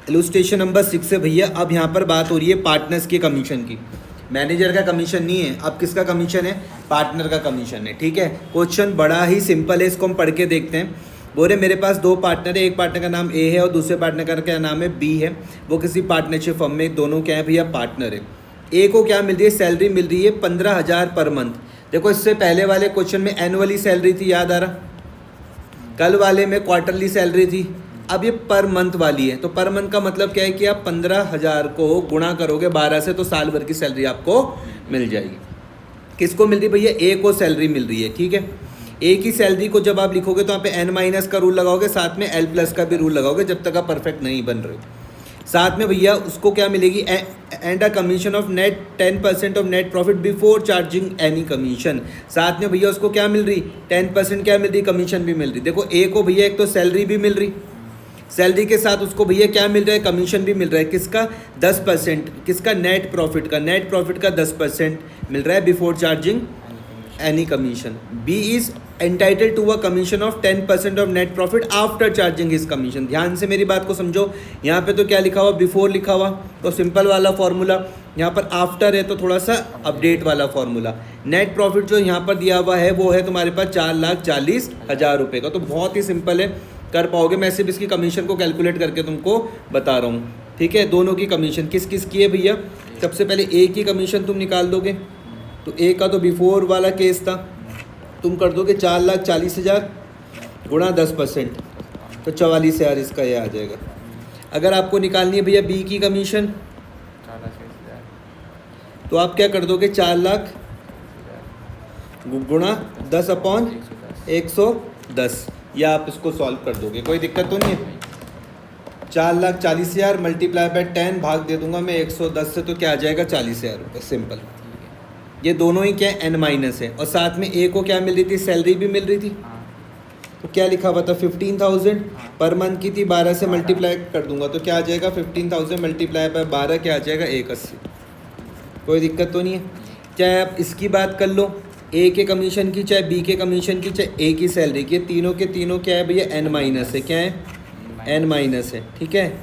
Illustration number 6 है भैया। अब यहाँ पर बात हो रही है पार्टनर्स के कमीशन की। मैनेजर का कमीशन नहीं है, अब किसका कमीशन है? पार्टनर का कमीशन है। ठीक है, क्वेश्चन बड़ा ही सिंपल है, इसको हम पढ़ के देखते हैं। बोले मेरे पास दो पार्टनर है, एक पार्टनर का नाम ए है और दूसरे पार्टनर का क्या नाम है? बी है। वो किसी पार्टनरशिप फर्म में, दोनों क्या है भैया? पार्टनर है। ए को क्या मिल रही है? सैलरी मिल रही है 15,000 पर मंथ। देखो इससे पहले वाले क्वेश्चन में एनुअली सैलरी थी, याद आ रहा? कल वाले में क्वार्टरली सैलरी थी, अब ये पर मंथ वाली है। तो पर मंथ का मतलब क्या है कि आप 15,000 को गुणा करोगे 12 से तो साल भर की सैलरी आपको मिल जाएगी। किसको मिल रही है भैया? ए को सैलरी मिल रही है। ठीक है, ए की सैलरी को जब आप लिखोगे तो यहाँ पे n माइनस का रूल लगाओगे, साथ में l प्लस का भी रूल लगाओगे जब तक आप परफेक्ट नहीं बन रहे हो। साथ में भैया उसको क्या मिलेगी? And a commission of net 10% of net profit before charging any commission. साथ में भैया उसको क्या मिल रही? 10% क्या मिल रही? कमीशन भी मिल रही। देखो ए को भैया एक तो सैलरी भी मिल रही, सैलरी के साथ उसको भैया क्या मिल रहा है? कमीशन भी मिल रहा है। किसका? 10%। किसका? नेट प्रॉफिट का। नेट प्रॉफिट का 10% मिल रहा है before charging any commission. B is entitle to a commission of 10% of net profit after charging his commission. ध्यान से मेरी बात को समझो, यहाँ पे तो क्या लिखा हुआ? बिफोर लिखा हुआ, तो सिंपल वाला फॉर्मूला। यहाँ पर आफ्टर है तो थोड़ा सा अपडेट वाला फॉर्मूला। नेट प्रॉफिट जो यहाँ पर दिया हुआ है वो है तुम्हारे पास 4,40,000 रुपये का। तो बहुत ही सिंपल है, कर पाओगे। मैं सिर्फ इसकी कमीशन को कैलकुलेट करके तुमको बता रहा हूँ। ठीक है, दोनों की कमीशन किस किस की है भैया? सबसे पहले ए की कमीशन तुम निकाल दोगे, तो ए का तो बिफोर वाला केस था, तुम कर दोगे 4,40,000 गुणा 10%, तो 44,000 इसका ये आ जाएगा। अगर आपको निकालनी है भैया बी की कमीशन, तो आप क्या कर दोगे? 4 लाख गुणा 10/110, या आप इसको सॉल्व कर दोगे, कोई दिक्कत तो नहीं है। 4,40,000 मल्टीप्लाई बाय 10 भाग दे दूंगा मैं 110 से, तो क्या आ जाएगा? 40,000 रुपये। सिंपल। ये दोनों ही क्या है? n माइनस है। और साथ में ए को क्या मिल रही थी? सैलरी भी मिल रही थी। तो क्या लिखा हुआ था? 15,000 पर मंथ की थी, 12 से मल्टीप्लाई कर दूंगा तो क्या आ जाएगा? 15,000 मल्टीप्लाई बाय 12 क्या आ जाएगा? 180। कोई दिक्कत तो नहीं है। चाहे आप इसकी बात कर लो, ए के कमीशन की, चाहे बी के कमीशन की, चाहे ए की सैलरी की, तीनों के तीनों क्या है भैया? n माइनस है। क्या है? n माइनस है। ठीक है,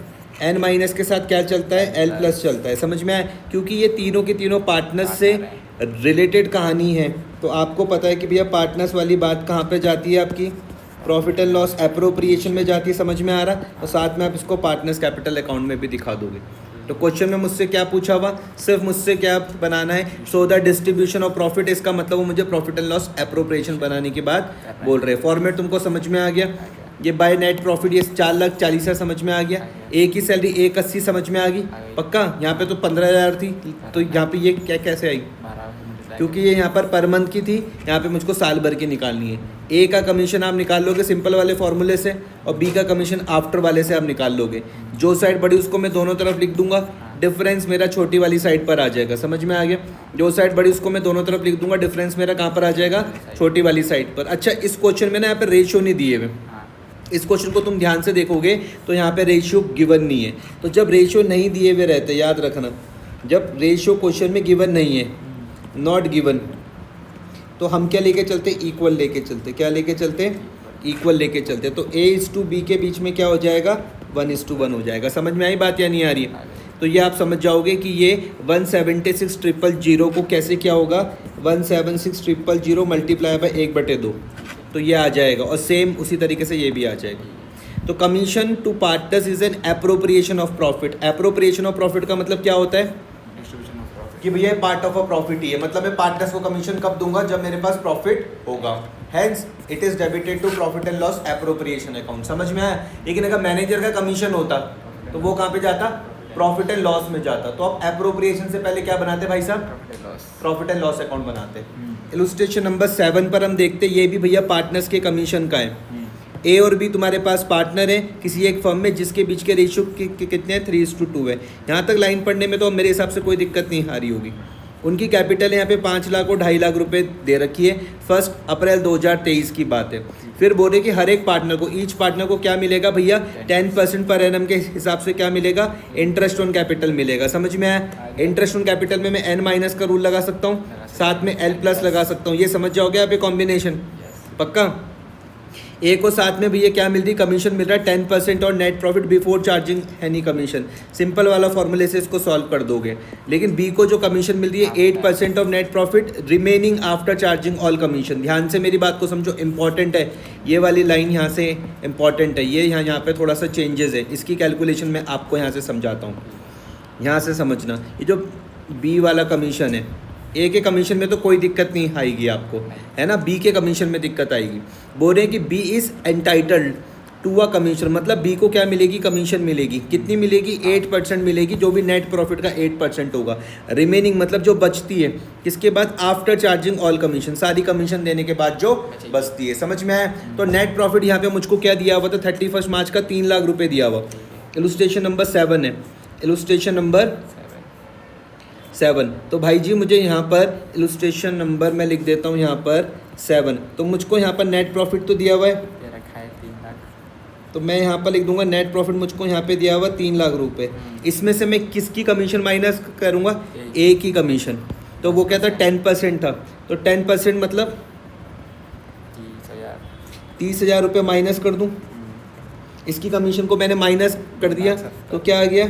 n माइनस के साथ क्या चलता है? l प्लस चलता है। समझ में आया? क्योंकि ये तीनों के तीनों पार्टनर्स से रिलेटेड कहानी है, तो आपको पता है कि भैया पार्टनर्स वाली बात कहाँ पे जाती है? आपकी प्रॉफिट एंड लॉस एप्रोप्रिएशन में जाती है। समझ में आ रहा? और साथ में आप इसको पार्टनर्स कैपिटल अकाउंट में भी दिखा दोगे। तो क्वेश्चन में मुझसे क्या पूछा हुआ? सिर्फ मुझसे क्या बनाना है? Show the distribution of profit. इसका मतलब वो मुझे प्रॉफिट एंड लॉस एप्रोप्रिएशन बनाने की बात बोल रहे हैं। फॉर्मेट तुमको समझ में आ गया? ये बाय नेट प्रॉफिट ये 4,40,000 समझ में आ गया। ए की सैलरी 180 समझ में आ गई पक्का? यहाँ पे तो 15,000 थी, तो यहाँ पे ये क्या कैसे आई? क्योंकि ये यहाँ पर मंथ की थी, यहाँ पे मुझको साल भर की निकालनी है। ए का कमीशन आप निकाल लोगे सिंपल वाले फॉर्मूले से, और बी का कमीशन आफ्टर वाले से आप निकाल लोगे। जो साइड बड़ी उसको मैं दोनों तरफ लिख दूंगा, डिफरेंस मेरा छोटी वाली साइड पर आ जाएगा। समझ में आ गया? जो साइड बड़ी उसको मैं दोनों तरफ लिख दूंगा, डिफरेंस मेरा कहाँ पर आ जाएगा? छोटी वाली साइड पर। अच्छा, इस क्वेश्चन में ना यहाँ पर रेशियो नहीं दिए हुए। इस क्वेश्चन को तुम ध्यान से देखोगे तो यहाँ पे रेशियो गिवन नहीं है। तो जब रेशियो नहीं दिए हुए रहते, याद रखना, जब रेशियो क्वेश्चन में गिवन नहीं है, नॉट गिवन, तो हम क्या लेके चलते? इक्वल लेके चलते। क्या लेके चलते? इक्वल लेके चलते। तो A/B के बीच में क्या हो जाएगा? 1:1 हो जाएगा। समझ में आई बात या नहीं आ रही है? तो ये आप समझ जाओगे कि ये 176,000 को कैसे क्या होगा? 176,000 मल्टीप्लाई बाय 1/2, तो ये आ जाएगा। और सेम उसी तरीके से ये भी आ जाएगा। तो commission to partners is an appropriation of profit. Appropriation of profit का मतलब क्या होता है? कि भैया पार्ट ऑफ अ प्रॉफिट ही है, मतलब मैं पार्टनर्स को कमीशन कब दूंगा? जब मेरे पास प्रॉफिट होगा। Hence it is debited to profit and loss appropriation account. समझ में आया? लेकिन अगर मैनेजर का कमीशन होता तो वो कहाँ पे जाता? प्रॉफिट एंड लॉस में जाता। तो अब एप्रोप्रिएशन से पहले क्या बनाते भाई साहब? प्रॉफिट एंड लॉस अकाउंट बनाते। इलुस्ट्रेशन नंबर 7 पर हम देखते, ये भी भैया पार्टनर्स के कमीशन का है। ए और बी तुम्हारे पास पार्टनर है किसी एक फर्म में, जिसके बीच के रेशियो कितने हैं? 3:2 है। यहाँ तक लाइन पढ़ने में तो मेरे हिसाब से कोई दिक्कत नहीं आ रही होगी। उनकी कैपिटल है यहाँ पे 5 लाख और 2.5 लाख रुपए दे रखी है। 1 अप्रैल 2023 की बात है। फिर बोले कि हर एक पार्टनर को, ईच पार्टनर को क्या मिलेगा भैया? 10% पर एनम के हिसाब से क्या मिलेगा? इंटरेस्ट ऑन कैपिटल मिलेगा। समझ में आया? इंटरेस्ट ऑन कैपिटल में मैं n माइनस का रूल लगा सकता हूँ, साथ में l प्लस लगा सकता हूँ। ये समझ जाओगे आप ये कॉम्बिनेशन? पक्का? ए को साथ में भैया क्या मिल रही कमीशन मिल रहा है 10% और net profit before charging any commission. Simple वाला फॉर्मूले से इसको सॉल्व कर दोगे। लेकिन बी को जो कमीशन मिल रही है 8% of net profit remaining after charging all commission. ध्यान से मेरी बात को समझो, इंपॉर्टेंट है ये वाली लाइन, यहाँ से इंपॉर्टेंट है। ये यहाँ पे थोड़ा सा चेंजेस है, इसकी कैलकुलेशन मैं आपको यहाँ से समझाता हूँ। यहाँ से समझना, ये जो बी वाला कमीशन है, ए के कमीशन में तो कोई दिक्कत नहीं आएगी आपको, है ना। बी के कमीशन में दिक्कत आएगी। बोल रहे हैं कि B is entitled to a commission, मतलब बी को क्या मिलेगी, कमीशन मिलेगी। कितनी मिलेगी, 8% मिलेगी, जो भी नेट प्रॉफिट का 8% होगा। रिमेनिंग मतलब जो बचती है, किसके बाद, आफ्टर चार्जिंग ऑल कमीशन, सारी कमीशन देने के बाद जो बचती है। समझ में आया। तो नेट प्रॉफिट यहाँ पे मुझको क्या दिया हुआ था, 31 मार्च का 3 लाख रुपये दिया हुआ। इलुस्ट्रेशन नंबर 7 है, इलुस्ट्रेशन नंबर 7। तो भाई जी मुझे यहाँ पर इलुस्ट्रेशन नंबर मैं लिख देता हूँ यहाँ पर 7। तो मुझको यहाँ पर नेट प्रॉफिट तो दिया हुआ है, रखा है 3 लाख। तो मैं यहाँ पर लिख दूंगा नेट प्रॉफिट मुझको यहाँ पे दिया हुआ 3 लाख रुपए। इसमें से मैं किसकी कमीशन माइनस करूँगा, ए की कमीशन। तो वो क्या था, 10% था। तो 10% मतलब 30,000 रुपये माइनस कर दूँ। इसकी कमीशन को मैंने माइनस कर दिया, तो क्या आ गया,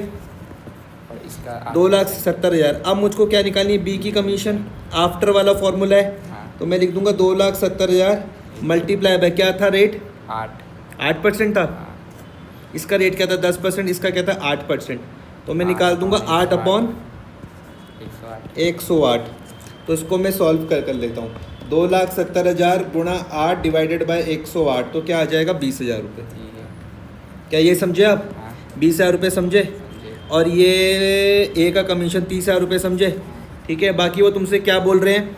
2,70,000। अब मुझको क्या निकालनी है, बी की कमीशन। आफ्टर वाला फॉर्मूला है, तो मैं लिख दूंगा 2,70,000 मल्टीप्लाई बाय क्या था रेट, 8% था। इसका रेट क्या था, 10%, इसका क्या था 8%। तो मैं निकाल दूंगा 8/108। तो इसको मैं सॉल्व कर लेता हूँ। 2,70,000 गुणा 8 डिवाइडेड बाय 108, तो क्या आ जाएगा, 20,000 रुपये। क्या ये समझे आप, 20,000 रुपये समझे। और ये ए का कमीशन 30,000 रुपये समझे, ठीक है। बाकी वो तुमसे क्या बोल रहे हैं,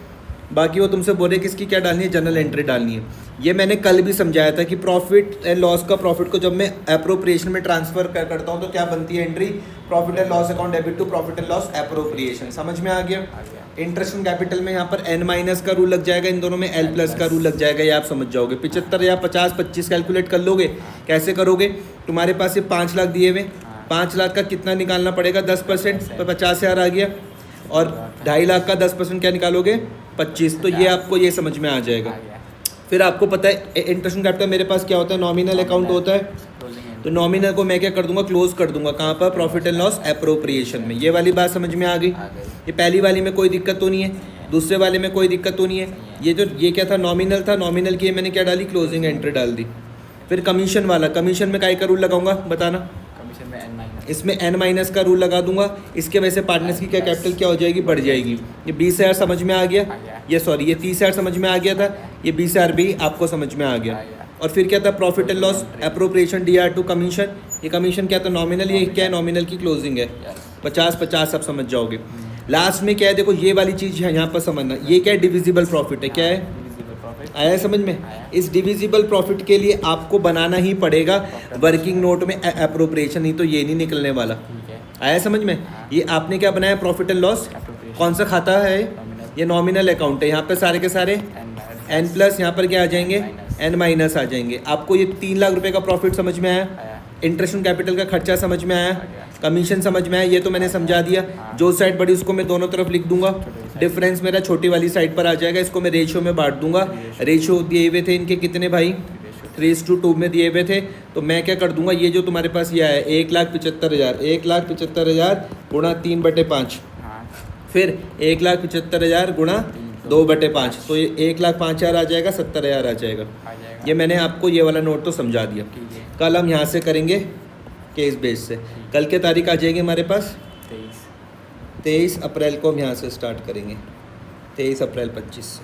बाकी वो तुमसे बोल रहे हैं कि इसकी क्या डालनी है, जनरल एंट्री डालनी है। ये मैंने कल भी समझाया था कि प्रॉफिट एंड लॉस का प्रॉफिट को जब मैं एप्रोप्रिएशन में ट्रांसफर करता हूँ तो क्या बनती है entry, profit and loss account debit to profit and loss appropriation. समझ में आ गया। इंटरेस्ट एंड कैपिटल में यहाँ पर n- का रूल लग जाएगा, इन दोनों में l+ का रूल लग जाएगा, ये आप समझ जाओगे। 75 या 50 25 कैलकुलेट कर लोगे। कैसे करोगे, तुम्हारे पास ये 5 लाख दिए हुए, 5 लाख का कितना निकालना पड़ेगा, 10%, तो 50,000 आ गया। और 2.5 लाख का 10% क्या निकालोगे, 25। तो ये आपको ये समझ में आ जाएगा। फिर आपको पता है इंटरेस्ट कैपिटल मेरे पास क्या होता है, नॉमिनल अकाउंट होता है। तो नॉमिनल को मैं क्या कर दूंगा, क्लोज कर दूंगा। कहाँ पर, प्रॉफिट एंड लॉस एप्रोप्रिएशन में। ये वाली बात समझ में आ गई। ये पहली वाली में कोई दिक्कत तो नहीं है, दूसरे वाले में कोई दिक्कत तो नहीं है। ये क्या था, नॉमिनल था, नॉमिनल की मैंने क्या डाली, क्लोजिंग एंट्री डाल दी। फिर कमीशन वाला, कमीशन में काय का रूल लगाऊंगा बताना, इसमें n- का रूल लगा दूंगा। इसके वजह से पार्टनर्स की क्या कैपिटल क्या हो जाएगी, बढ़ जाएगी। ये 20,000 समझ में आ गया, ये 30,000 समझ में आ गया था, ये 20,000 भी आपको समझ में आ गया। और फिर क्या था, profit and loss appropriation DR to commission. ये कमीशन क्या था, नॉमिनल, ये क्या है, नॉमिनल की क्लोजिंग है। 50 आप समझ जाओगे। लास्ट में क्या है, देखो ये वाली चीज़ है यहाँ पर समझना, ये क्या है, डिविजिबल प्रॉफिट है। क्या है, आया समझ में। इस डिविजिबल प्रॉफिट के लिए आपको बनाना ही पड़ेगा वर्किंग नोट में एप्रोप्रिएशन, नहीं तो ये नहीं निकलने वाला। आया समझ में। ये आपने क्या बनाया, प्रॉफिट एंड लॉस, कौन सा खाता है, ये नॉमिनल अकाउंट है। यहाँ पे सारे के सारे n+, यहाँ पर क्या आ जाएंगे, n- आ जाएंगे। आपको ये 3 लाख रुपए का प्रॉफिट समझ में आया, इंटरेस्ट एंड कैपिटल का खर्चा समझ में आया, कमीशन समझ में आया, ये तो मैंने समझा दिया। जो साइड बड़ी उसको मैं दोनों तरफ लिख दूंगा, डिफरेंस मेरा छोटी वाली साइड पर आ जाएगा। इसको मैं रेशियो में बांट दूंगा। रेशियो दिए हुए थे इनके कितने भाई, 3:2 में दिए हुए थे। तो मैं क्या कर दूंगा, ये जो तुम्हारे पास ये है 1,75,000 गुणा 3/5, फिर 1,75,000 गुणा 2/5, तो ये 1,05,000 आ जाएगा, 70,000 आ जाएगा। ये मैंने आपको ये वाला नोट तो समझा दिया। कल हम यहाँ से करेंगे केस बेस से। कल के तारीख आ जाएगी हमारे पास 23 अप्रैल को हम यहाँ से स्टार्ट करेंगे, 23 अप्रैल 25 से।